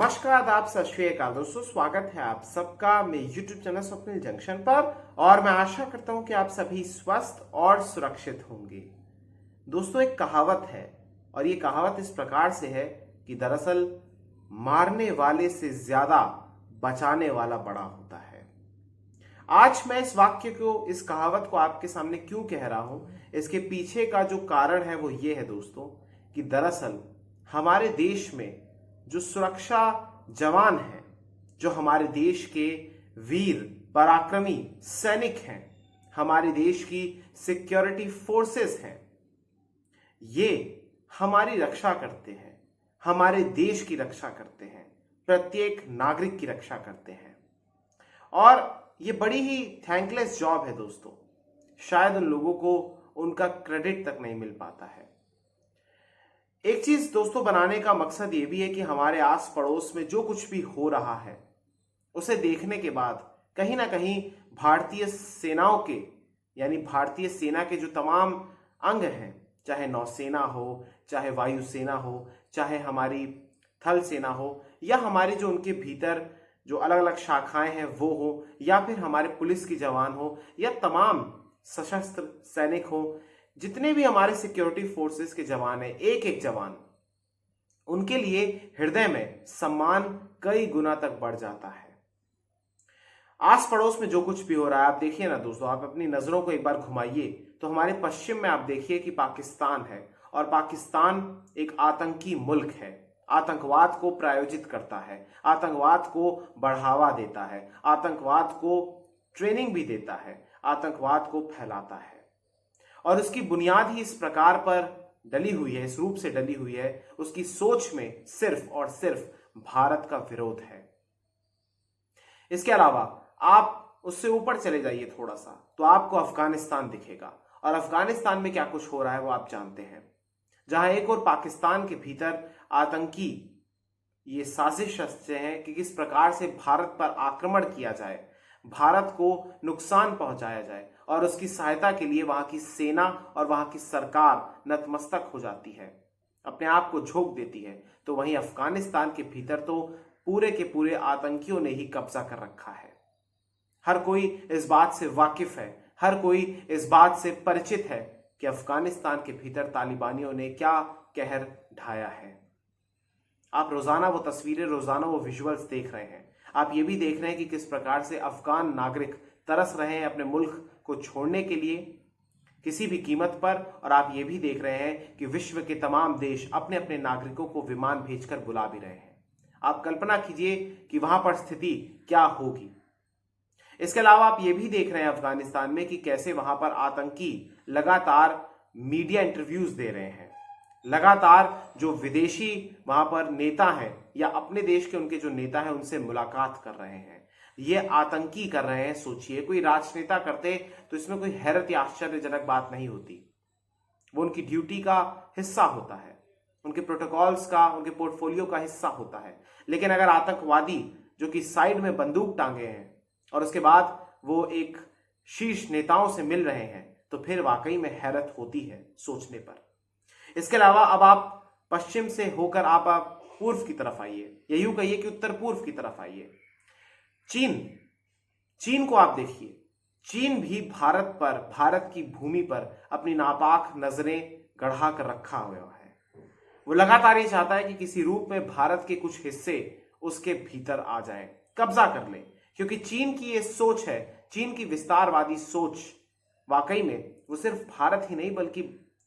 नमस्कार, आदाब, सत श्री अकाल दोस्तों। स्वागत है आप सबका मेरे YouTube चैनल स्वप्निल जंक्शन पर और मैं आशा करता हूं कि आप सभी स्वस्थ और सुरक्षित होंगे। दोस्तों, एक कहावत है और ये कहावत इस प्रकार से है कि दरअसल मारने वाले से ज्यादा बचाने वाला बड़ा होता है। आज मैं इस वाक्य को, इस कहावत को आपके सामने क्यों कह रहा हूं, इसके पीछे का जो कारण है वो ये है दोस्तों कि दरअसल हमारे देश में जो सुरक्षा जवान हैं, जो हमारे देश के वीर पराक्रमी सैनिक हैं, हमारे देश की सिक्योरिटी फोर्सेस हैं, ये हमारी रक्षा करते हैं, हमारे देश की रक्षा करते हैं, प्रत्येक नागरिक की रक्षा करते हैं। और ये बड़ी ही थैंकलेस जॉब है दोस्तों। शायद उन लोगों को उनका क्रेडिट तक नहीं मिल पाता है। एक चीज दोस्तों बनाने का मकसद ये भी है कि हमारे आस पड़ोस में जो कुछ भी हो रहा है उसे देखने के बाद कहीं ना कहीं भारतीय सेनाओं के, यानी भारतीय सेना के जो तमाम अंग हैं, चाहे नौसेना हो, चाहे वायुसेना हो, चाहे हमारी थल सेना हो, या हमारे जो उनके भीतर जो अलग अलग शाखाएं हैं वो हो, या फिर हमारे पुलिस की जवान हो, या तमाम सशस्त्र सैनिक हो, जितने भी हमारे सिक्योरिटी फोर्सेस के जवान हैं, एक एक जवान, उनके लिए हृदय में सम्मान कई गुना तक बढ़ जाता है। आस पड़ोस में जो कुछ भी हो रहा है, आप देखिए ना दोस्तों, आप अपनी नजरों को एक बार घुमाइए तो हमारे पश्चिम में आप देखिए कि पाकिस्तान है, और पाकिस्तान एक आतंकी मुल्क है, आतंकवाद को प्रायोजित करता है, आतंकवाद को बढ़ावा देता है, आतंकवाद को ट्रेनिंग भी देता है, आतंकवाद को फैलाता है। और उसकी बुनियाद ही इस प्रकार पर डली हुई है, इस रूप से डली हुई है, उसकी सोच में सिर्फ और सिर्फ भारत का विरोध है। इसके अलावा आप उससे ऊपर चले जाइए थोड़ा सा तो आपको अफगानिस्तान दिखेगा, और अफगानिस्तान में क्या कुछ हो रहा है वो आप जानते हैं, जहां एक और पाकिस्तान के भीतर आतंकी ये साजिश रचते हैं कि किस प्रकार से भारत पर आक्रमण किया जाए, भारत को नुकसान पहुंचाया जाए, और उसकी सहायता के लिए वहां की सेना और वहां की सरकार नतमस्तक हो जाती है, अपने आप को झोंक देती है। तो वहीं अफगानिस्तान के भीतर तो पूरे के पूरे आतंकियों ने ही कब्जा कर रखा है। हर कोई इस बात से वाकिफ है, हर कोई इस बात से परिचित है कि अफगानिस्तान के भीतर तालिबानियों ने क्या कहर ढाया है। आप रोजाना वो तस्वीरें, रोजाना वो विजुअल्स देख रहे हैं। आप ये भी देख रहे हैं कि किस प्रकार से अफगान नागरिक तरस रहे हैं अपने मुल्क को छोड़ने के लिए किसी भी कीमत पर, और आप ये भी देख रहे हैं कि विश्व के तमाम देश अपने अपने नागरिकों को विमान भेजकर बुला भी रहे हैं। आप कल्पना कीजिए कि वहां पर स्थिति क्या होगी। इसके अलावा आप ये भी देख रहे हैं अफगानिस्तान में कि कैसे वहां पर आतंकी लगातार मीडिया इंटरव्यूज दे रहे हैं, लगातार जो विदेशी वहां पर नेता हैं या अपने देश के उनके जो नेता हैं उनसे मुलाकात कर रहे हैं। ये आतंकी कर रहे हैं। सोचिए, कोई राजनेता करते तो इसमें कोई हैरत या आश्चर्यजनक बात नहीं होती, वो उनकी ड्यूटी का हिस्सा होता है, उनके प्रोटोकॉल्स का, उनके पोर्टफोलियो का हिस्सा होता है। लेकिन अगर आतंकवादी जो कि साइड में बंदूक टांगे हैं और उसके बाद वो एक शीर्ष नेताओं से मिल रहे हैं, तो फिर वाकई में हैरत होती है सोचने पर। इसके अलावा अब आप पश्चिम से होकर आप पूर्व की तरफ आइए, या यूं कहिए कि उत्तर पूर्व की तरफ आइए। चीन को आप देखिए। चीन भी भारत पर, भारत की भूमि पर अपनी नापाक नजरें गढ़ा कर रखा हुआ है। वो लगातार ये चाहता है कि किसी रूप में भारत के कुछ हिस्से उसके भीतर आ जाएं, कब्जा कर लें, क्योंकि चीन की ये सोच है, चीन की विस्तारवादी सोच वाकई में वो सिर्फ भारत ही नहीं बल्कि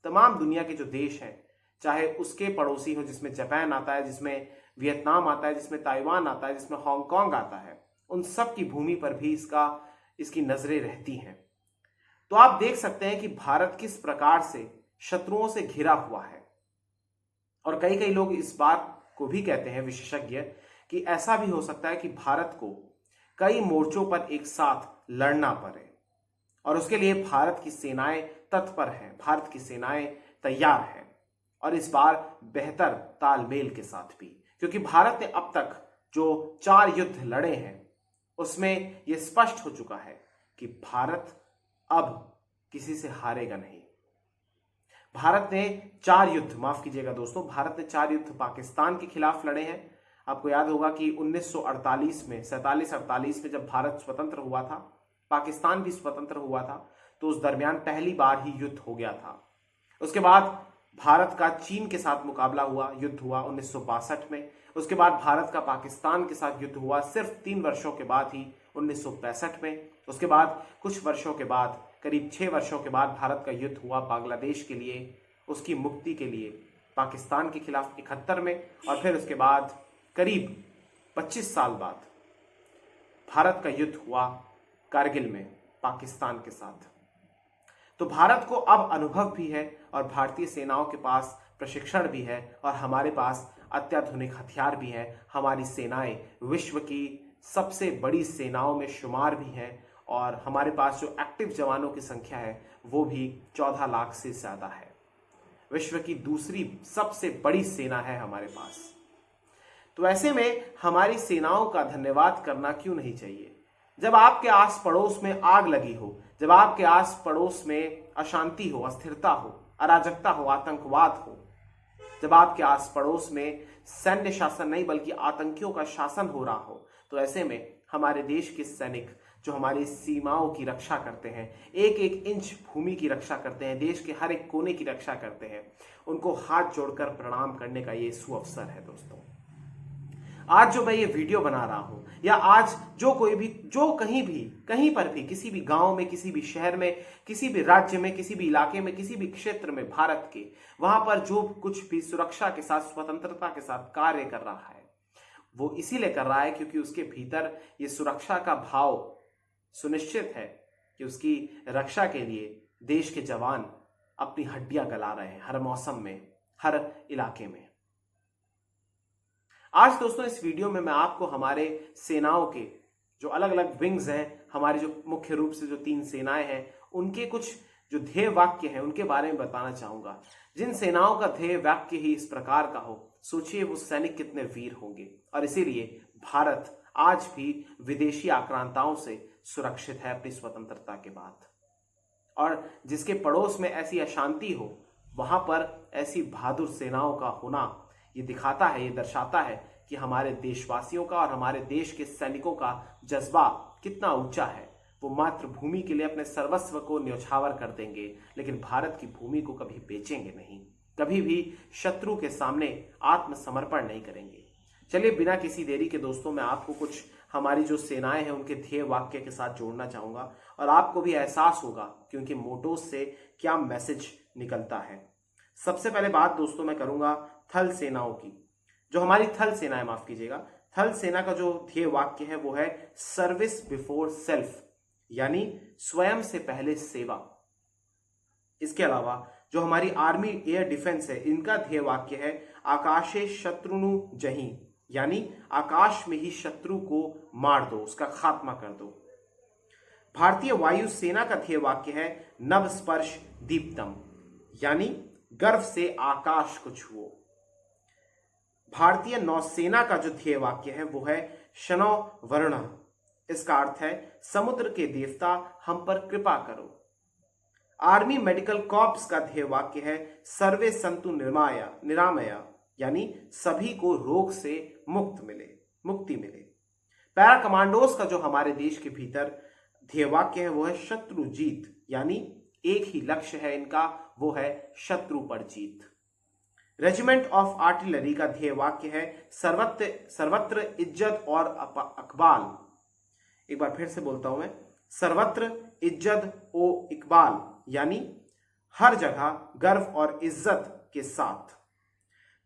तमाम दुनिया के जो देश हैं, चाहे उसके पड़ोसी हो, जिसमें जापान आता है, जिसमें वियतनाम आता है, जिसमें ताइवान आता है, जिसमें हांगकांग आता है, उन सब की भूमि पर भी इसकी नजरें रहती हैं। तो आप देख सकते हैं कि भारत किस प्रकार से शत्रुओं से घिरा हुआ है। और कई कई लोग इस बात को भी कहते हैं, विशेषज्ञ, कि ऐसा भी हो सकता है कि भारत को कई मोर्चों पर एक साथ लड़ना पड़े, और उसके लिए भारत की सेनाएं तत्पर हैं, भारत की सेनाएं तैयार हैं, और इस बार बेहतर तालमेल के साथ भी, क्योंकि भारत ने अब तक जो 4 युद्ध लड़े हैं उसमें यह स्पष्ट हो चुका है कि भारत अब किसी से हारेगा नहीं। भारत ने 4 युद्ध, माफ कीजिएगा दोस्तों, भारत ने 4 युद्ध पाकिस्तान के खिलाफ लड़े हैं, आपको याद होगा कि 1948 में 47-48 में जब भारत स्वतंत्र हुआ था, पाकिस्तान भी स्वतंत्र हुआ था, तो उस दरमियान पहली बार ही युद्ध हो गया था। उसके बाद भारत का चीन के साथ मुकाबला हुआ, युद्ध हुआ 1962 में। उसके बाद भारत का पाकिस्तान के साथ युद्ध हुआ सिर्फ 3 वर्षों के बाद ही 1965 में। उसके बाद कुछ वर्षों के बाद, करीब 6 वर्षों के बाद भारत का युद्ध हुआ बांग्लादेश के लिए, उसकी मुक्ति के लिए, पाकिस्तान के खिलाफ 71 में। और फिर उसके बाद करीब 25 साल बाद भारत का युद्ध हुआ कारगिल में पाकिस्तान के साथ। तो भारत को अब अनुभव भी है और भारतीय सेनाओं के पास प्रशिक्षण भी है और हमारे पास अत्याधुनिक हथियार भी है। हमारी सेनाएं विश्व की सबसे बड़ी सेनाओं में शुमार भी हैं और हमारे पास जो एक्टिव जवानों की संख्या है वो भी 14 लाख से ज्यादा है। विश्व की दूसरी सबसे बड़ी सेना है हमारे पास। तो ऐसे में हमारी सेनाओं का धन्यवाद करना क्यों नहीं चाहिए? जब आपके आस पड़ोस में आग लगी हो, जब आपके आस पड़ोस में अशांति हो, अस्थिरता हो, अराजकता हो, आतंकवाद हो, जब आपके आस पड़ोस में सैन्य शासन नहीं बल्कि आतंकियों का शासन हो रहा हो, तो ऐसे में हमारे देश के सैनिक जो हमारी सीमाओं की रक्षा करते हैं, एक एक इंच भूमि की रक्षा करते हैं, देश के हर एक कोने की रक्षा करते हैं, उनको हाथ जोड़कर प्रणाम करने का ये सुअवसर है दोस्तों। आज जो मैं ये वीडियो बना रहा हूं, या आज जो कोई भी, जो कहीं भी, कहीं पर भी, किसी भी गांव में, किसी भी शहर में, किसी भी राज्य में, किसी भी इलाके में, किसी भी क्षेत्र में भारत के, वहां पर जो कुछ भी सुरक्षा के साथ, स्वतंत्रता के साथ कार्य कर रहा है, वो इसीलिए कर रहा है क्योंकि उसके भीतर ये सुरक्षा का भाव सुनिश्चित है कि उसकी रक्षा के लिए देश के जवान अपनी हड्डियां गला रहे हैं हर मौसम में, हर इलाके में। आज दोस्तों इस वीडियो में मैं आपको हमारे सेनाओं के जो अलग अलग विंग्स हैं, हमारी जो मुख्य रूप से जो 3 सेनाएं हैं, उनके कुछ जो ध्येय वाक्य हैं उनके बारे में बताना चाहूंगा। जिन सेनाओं का ध्येय वाक्य ही इस प्रकार का हो, सोचिए वो सैनिक कितने वीर होंगे। और इसीलिए भारत आज भी विदेशी आक्रांताओं से सुरक्षित है अपनी स्वतंत्रता के बाद। और जिसके पड़ोस में ऐसी अशांति हो, वहां पर ऐसी बहादुर सेनाओं का होना ये दिखाता है, ये दर्शाता है कि हमारे देशवासियों का और हमारे देश के सैनिकों का जज्बा कितना ऊंचा है। वो मातृभूमि के लिए अपने सर्वस्व को न्यौछावर कर देंगे, लेकिन भारत की भूमि को कभी बेचेंगे नहीं, कभी भी शत्रु के सामने आत्मसमर्पण नहीं करेंगे। चलिए बिना किसी देरी के दोस्तों, मैं आपको कुछ हमारी जो सेनाएं हैं उनके ध्येय वाक्य के साथ जोड़ना चाहूंगा और आपको भी एहसास होगा कि उनके मोटोज से क्या मैसेज निकलता है। सबसे पहले बात दोस्तों मैं करूंगा थल सेनाओं की। जो हमारी थल सेना है, माफ कीजिएगा, थल सेना का जो ध्येय वाक्य है वो है सर्विस बिफोर सेल्फ, यानी स्वयं से पहले सेवा। इसके अलावा जो हमारी आर्मी एयर डिफेंस है, इनका ध्येय वाक्य है आकाशे शत्रुनु जहीं, यानी आकाश में ही शत्रु को मार दो, उसका खात्मा कर दो। भारतीय वायु सेना का ध्येय वाक्य है नभ स्पर्श दीप्तम, यानी गर्व से आकाश को छुओ। भारतीय नौसेना का जो ध्येय वाक्य है वो है शनो वर्ण, इसका अर्थ है समुद्र के देवता हम पर कृपा करो। आर्मी मेडिकल कॉर्प्स का ध्येय वाक्य है सर्वे संतु निरामया, यानी सभी को रोग से मुक्ति मिले। पैरा कमांडोज का जो हमारे देश के भीतर ध्येय वाक्य है वो है शत्रु जीत, यानी एक ही लक्ष्य है इनका, वो है शत्रु पर जीत। रेजिमेंट ऑफ आर्टिलरी का ध्येय वाक्य है सर्वत्र इज्जत और इकबाल। एक बार फिर से बोलता हूं मैं, सर्वत्र इज्जत ओ इकबाल, यानी हर जगह गर्व और इज्जत के साथ।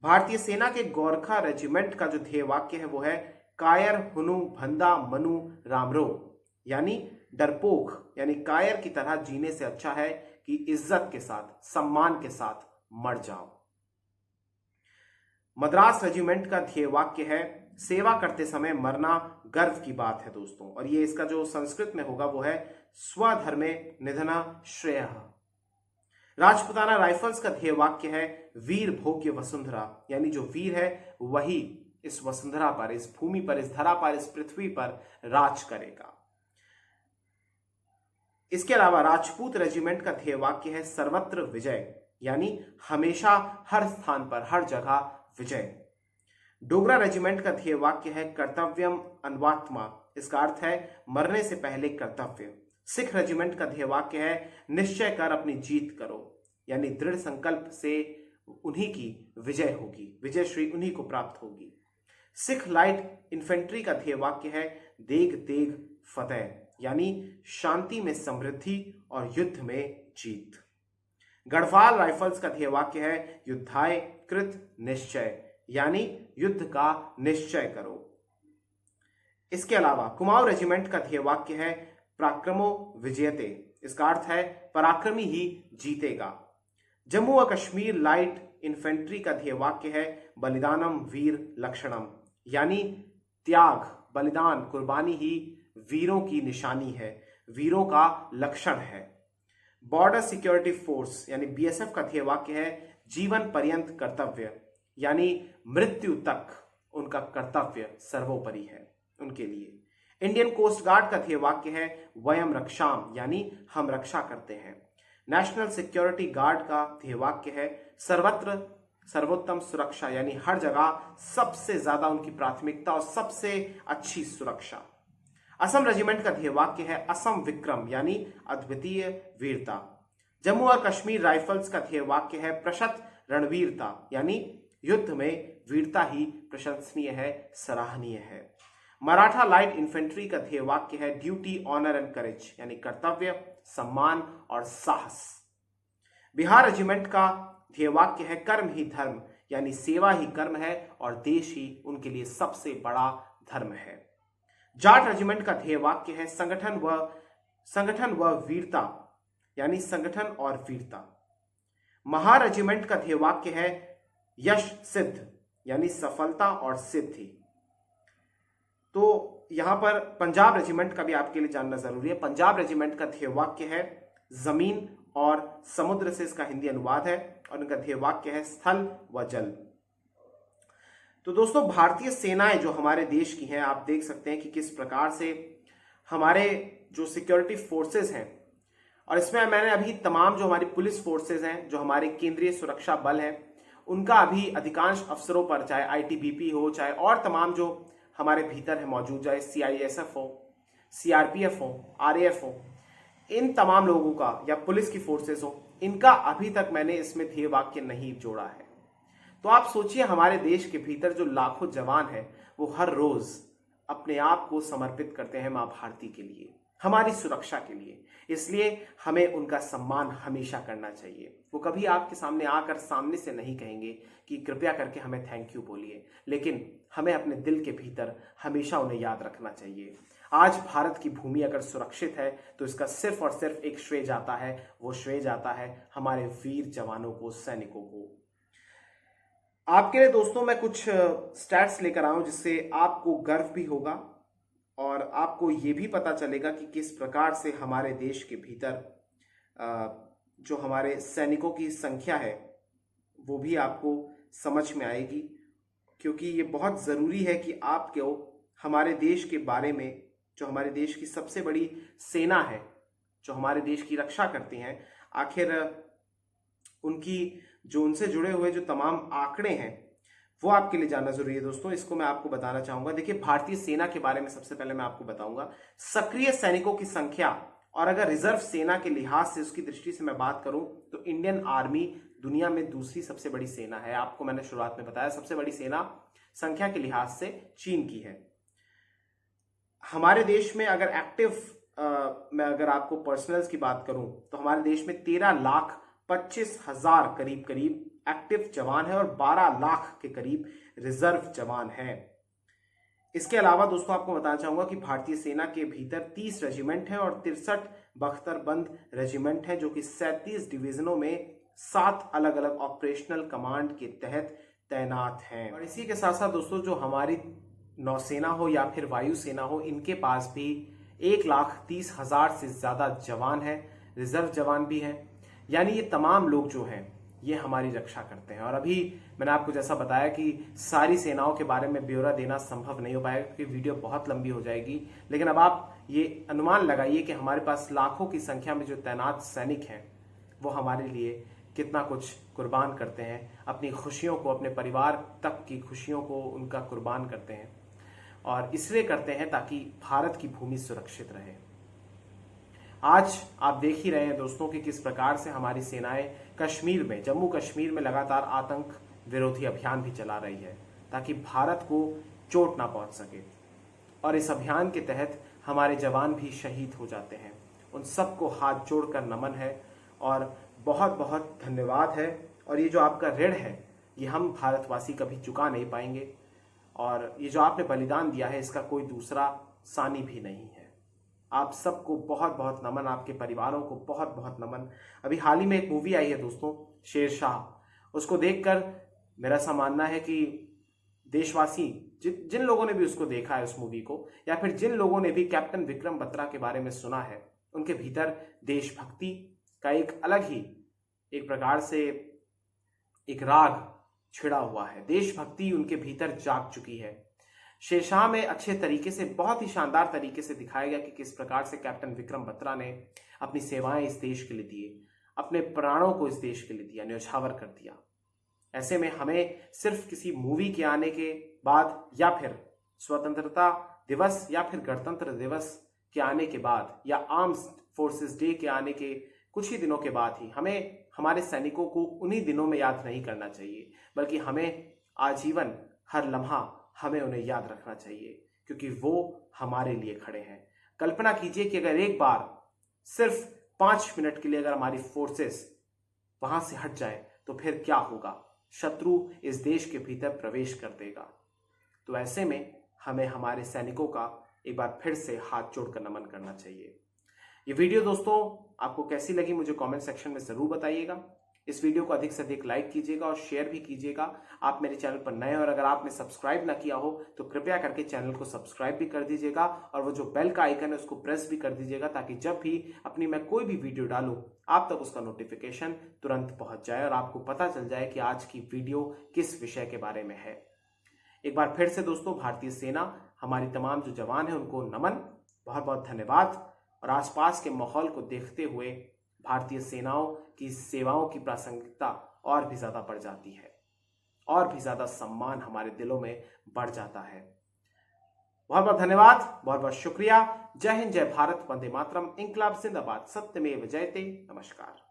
भारतीय सेना के गोरखा रेजिमेंट का जो ध्येय वाक्य है वो है कायर हुनु भंदा मनु रामरो, यानी डरपोक, यानी कायर की तरह जीने से अच्छा है कि इज्जत के साथ, सम्मान के साथ मर जाओ। मद्रास रेजिमेंट का ध्येय वाक्य है सेवा करते समय मरना गर्व की बात है दोस्तों, और ये इसका जो संस्कृत में होगा वो है स्वधर्मे निधना श्रेयः। राजपुताना राइफल्स का ध्येय वाक्य है वीर भोग्य वसुंधरा, यानी जो वीर है वही इस वसुंधरा पर, इस भूमि पर, इस धरा पर, इस पृथ्वी पर राज करेगा। इसके अलावा राजपूत रेजिमेंट का ध्येय वाक्य है सर्वत्र विजय, यानी हमेशा हर स्थान पर, हर जगह विजय। डोगरा रेजिमेंट का ध्येय वाक्य है कर्तव्यम अन्वात्मा, इसका अर्थ है मरने से पहले कर्तव्य। सिख रेजिमेंट का ध्येय वाक्य है निश्चय कर अपनी जीत करो, यानी दृढ़ संकल्प से उन्हीं की विजय होगी, विजय श्री उन्हीं को प्राप्त होगी। सिख लाइट इन्फेंट्री का ध्येय वाक्य है देग देग फतेह, यानी शांति में समृद्धि और युद्ध में जीत। गढ़वाल राइफल्स का ध्येय वाक्य है युद्धाय कृत निश्चय, यानी युद्ध का निश्चय करो। इसके अलावा कुमाऊं रेजिमेंट का ध्येय वाक्य है पराक्रमो विजयते, इसका अर्थ है पराक्रमी ही जीतेगा। जम्मू और कश्मीर लाइट इन्फेंट्री का ध्येय वाक्य है बलिदानम वीर लक्षणम, यानी त्याग, बलिदान, कुर्बानी ही वीरों की निशानी है, वीरों का लक्षण है। बॉर्डर सिक्योरिटी फोर्स यानी बीएसएफ का ध्येय वाक्य है जीवन पर्यंत कर्तव्य, यानी मृत्यु तक उनका कर्तव्य सर्वोपरि है उनके लिए। इंडियन कोस्ट गार्ड का ध्येय वाक्य है वयम रक्षाम, यानी हम रक्षा करते हैं। नेशनल सिक्योरिटी गार्ड का ध्येय वाक्य है सर्वत्र सर्वोत्तम सुरक्षा, यानी हर जगह सबसे ज्यादा उनकी प्राथमिकता और सबसे अच्छी सुरक्षा। असम रेजिमेंट का ध्येय वाक्य है असम विक्रम, यानी अद्वितीय वीरता। जम्मू और कश्मीर राइफल्स का ध्येय वाक्य है प्रशत रणवीरता, यानी युद्ध में वीरता ही प्रशंसनीय है, सराहनीय है। मराठा लाइट इन्फेंट्री का ध्येय वाक्य है ड्यूटी ऑनर एंड करेज, यानी कर्तव्य, सम्मान और साहस। बिहार रेजिमेंट का ध्येय वाक्य है कर्म ही धर्म, यानी सेवा ही कर्म है और देश ही उनके लिए सबसे बड़ा धर्म है। जाट रेजिमेंट का ध्येय वाक्य है संगठन व वीरता, यानी संगठन और वीरता। महार रेजिमेंट का ध्येय वाक्य है यश सिद्ध, यानी सफलता और सिद्धि। तो यहां पर पंजाब रेजिमेंट का भी आपके लिए जानना जरूरी है। पंजाब रेजिमेंट का ध्येय वाक्य है जमीन और समुद्र से इसका हिंदी अनुवाद है और उनका ध्येय वाक्य है स्थल व जल। तो दोस्तों भारतीय सेनाएं जो हमारे देश की हैं, आप देख सकते हैं कि किस प्रकार से हमारे जो सिक्योरिटी फोर्सेस हैं, और इसमें मैंने अभी तमाम जो हमारी पुलिस फोर्सेस हैं, जो हमारे केंद्रीय सुरक्षा बल हैं, उनका अभी अधिकांश अफसरों पर, चाहे आईटीबीपी हो, चाहे और तमाम जो हमारे भीतर है मौजूद, चाहे सीआईएसएफ हो, सीआरपीएफ हो, आरएएफ हो, इन तमाम लोगों का या पुलिस की फोर्सेस हो, इनका अभी तक मैंने इसमें ध्येय वाक्य नहीं जोड़ा है। तो आप सोचिए हमारे देश के भीतर जो लाखों जवान हैं वो हर रोज अपने आप को समर्पित करते हैं मां भारती के लिए, हमारी सुरक्षा के लिए। इसलिए हमें उनका सम्मान हमेशा करना चाहिए। वो कभी आपके सामने आकर सामने से नहीं कहेंगे कि कृपया करके हमें थैंक यू बोलिए, लेकिन हमें अपने दिल के भीतर हमेशा उन्हें याद रखना चाहिए। आज भारत की भूमि अगर सुरक्षित है तो इसका सिर्फ और सिर्फ एक श्रेय जाता है, वो श्रेय जाता है हमारे वीर जवानों को, सैनिकों को। आपके लिए दोस्तों मैं कुछ स्टैट्स लेकर आया हूं जिससे आपको गर्व भी होगा और आपको ये भी पता चलेगा कि किस प्रकार से हमारे देश के भीतर जो हमारे सैनिकों की संख्या है वो भी आपको समझ में आएगी, क्योंकि ये बहुत ज़रूरी है कि आपको हमारे देश के बारे में, जो हमारे देश की सबसे बड़ी सेना है, जो हमारे देश की रक्षा करती हैं, आखिर उनकी जो उनसे जुड़े हुए जो तमाम आंकड़े हैं वो आपके लिए जानना जरूरी है दोस्तों। इसको मैं आपको बताना चाहूंगा। देखिए भारतीय सेना के बारे में सबसे पहले मैं आपको बताऊंगा सक्रिय सैनिकों की संख्या, और अगर रिजर्व सेना के लिहाज से उसकी दृष्टि से मैं बात करूं तो इंडियन आर्मी दुनिया में दूसरी सबसे बड़ी सेना है। आपको मैंने शुरुआत में बताया सबसे बड़ी सेना संख्या के लिहाज से चीन की है। हमारे देश में अगर एक्टिव मैं अगर आपको पर्सनल्स की बात करूं तो हमारे देश में 13,25,000 करीब करीब एक्टिव जवान है और 12 लाख के करीब रिजर्व जवान हैं। इसके अलावा दोस्तों आपको बताना चाहूंगा कि भारतीय सेना के भीतर 30 रेजिमेंट हैं और 63 बख्तरबंद रेजिमेंट हैं, जो कि 37 डिवीजनों में 7 अलग अलग ऑपरेशनल कमांड के तहत तैनात हैं। और इसी के साथ साथ दोस्तों जो हमारी नौसेना हो या फिर वायुसेना हो, इनके पास भी 1,30,000 से ज्यादा जवान हैं, रिजर्व जवान भी हैं। यानी ये तमाम लोग जो हैं ये हमारी रक्षा करते हैं। और अभी मैंने आपको जैसा बताया कि सारी सेनाओं के बारे में ब्यौरा देना संभव नहीं हो पाएगा क्योंकि वीडियो बहुत लंबी हो जाएगी, लेकिन अब आप ये अनुमान लगाइए कि हमारे पास लाखों की संख्या में जो तैनात सैनिक हैं वो हमारे लिए कितना कुछ कुर्बान करते हैं, अपनी खुशियों को, अपने परिवार तक की खुशियों को उनका कुर्बान करते हैं, और इसलिए करते हैं ताकि भारत की भूमि सुरक्षित रहे। आज आप देख ही रहे हैं दोस्तों कि किस प्रकार से हमारी सेनाएं कश्मीर में, जम्मू कश्मीर में लगातार आतंक विरोधी अभियान भी चला रही है ताकि भारत को चोट ना पहुंच सके। और इस अभियान के तहत हमारे जवान भी शहीद हो जाते हैं। उन सबको हाथ जोड़कर नमन है और बहुत बहुत धन्यवाद है। और ये जो आपका ऋण है ये हम भारतवासी कभी चुका नहीं पाएंगे, और ये जो आपने बलिदान दिया है इसका कोई दूसरा सानी भी नहीं है। आप सबको बहुत बहुत नमन, आपके परिवारों को बहुत बहुत नमन। अभी हाल ही में एक मूवी आई है दोस्तों, शेरशाह, उसको देखकर मेरा ऐसा मानना है कि देशवासी जिन लोगों ने भी उसको देखा है उस मूवी को, या फिर जिन लोगों ने भी कैप्टन विक्रम बत्रा के बारे में सुना है, उनके भीतर देशभक्ति का एक अलग ही, एक प्रकार से एक राग छिड़ा हुआ है। देशभक्ति उनके भीतर जाग चुकी है। शेरशाह में अच्छे तरीके से, बहुत ही शानदार तरीके से दिखाया गया कि किस प्रकार से कैप्टन विक्रम बत्रा ने अपनी सेवाएं इस देश के लिए दिए, अपने प्राणों को इस देश के लिए दिया, न्यौछावर कर दिया। ऐसे में हमें सिर्फ किसी मूवी के आने के बाद, या फिर स्वतंत्रता दिवस या फिर गणतंत्र दिवस के आने के बाद, या आर्म्स फोर्सेस डे के आने के कुछ ही दिनों के बाद ही हमें हमारे सैनिकों को उन्हीं दिनों में याद नहीं करना चाहिए, बल्कि हमें आजीवन, हर लम्हा हमें उन्हें याद रखना चाहिए, क्योंकि वो हमारे लिए खड़े हैं। कल्पना कीजिए कि अगर एक बार सिर्फ 5 मिनट के लिए अगर हमारी फोर्सेस वहां से हट जाए तो फिर क्या होगा? शत्रु इस देश के भीतर प्रवेश कर देगा। तो ऐसे में हमें हमारे सैनिकों का एक बार फिर से हाथ जोड़कर नमन करना चाहिए। ये वीडियो दोस्तों आपको कैसी लगी मुझे कमेंट सेक्शन में जरूर बताइएगा। इस वीडियो को अधिक से अधिक लाइक कीजिएगा और शेयर भी कीजिएगा। आप मेरे चैनल पर नए हैं और अगर आपने सब्सक्राइब ना किया हो तो कृपया करके चैनल को सब्सक्राइब भी कर दीजिएगा, और वो जो बेल का आइकन है उसको प्रेस भी कर दीजिएगा, ताकि जब भी अपनी मैं कोई भी वीडियो डालूं आप तक उसका नोटिफिकेशन तुरंत पहुंच जाए और आपको पता चल जाए कि आज की वीडियो किस विषय के बारे में है। एक बार फिर से दोस्तों, भारतीय सेना, हमारी तमाम जो जवान है उनको नमन, बहुत बहुत धन्यवाद। और आसपास के माहौल को देखते हुए भारतीय सेनाओं की सेवाओं की प्रासंगिकता और भी ज्यादा बढ़ जाती है, और भी ज्यादा सम्मान हमारे दिलों में बढ़ जाता है। बहुत बहुत धन्यवाद, बहुत बहुत शुक्रिया। जय हिंद, जय भारत, वंदे मातरम, इंकलाब जिंदाबाद, सत्यमेव जयते। नमस्कार।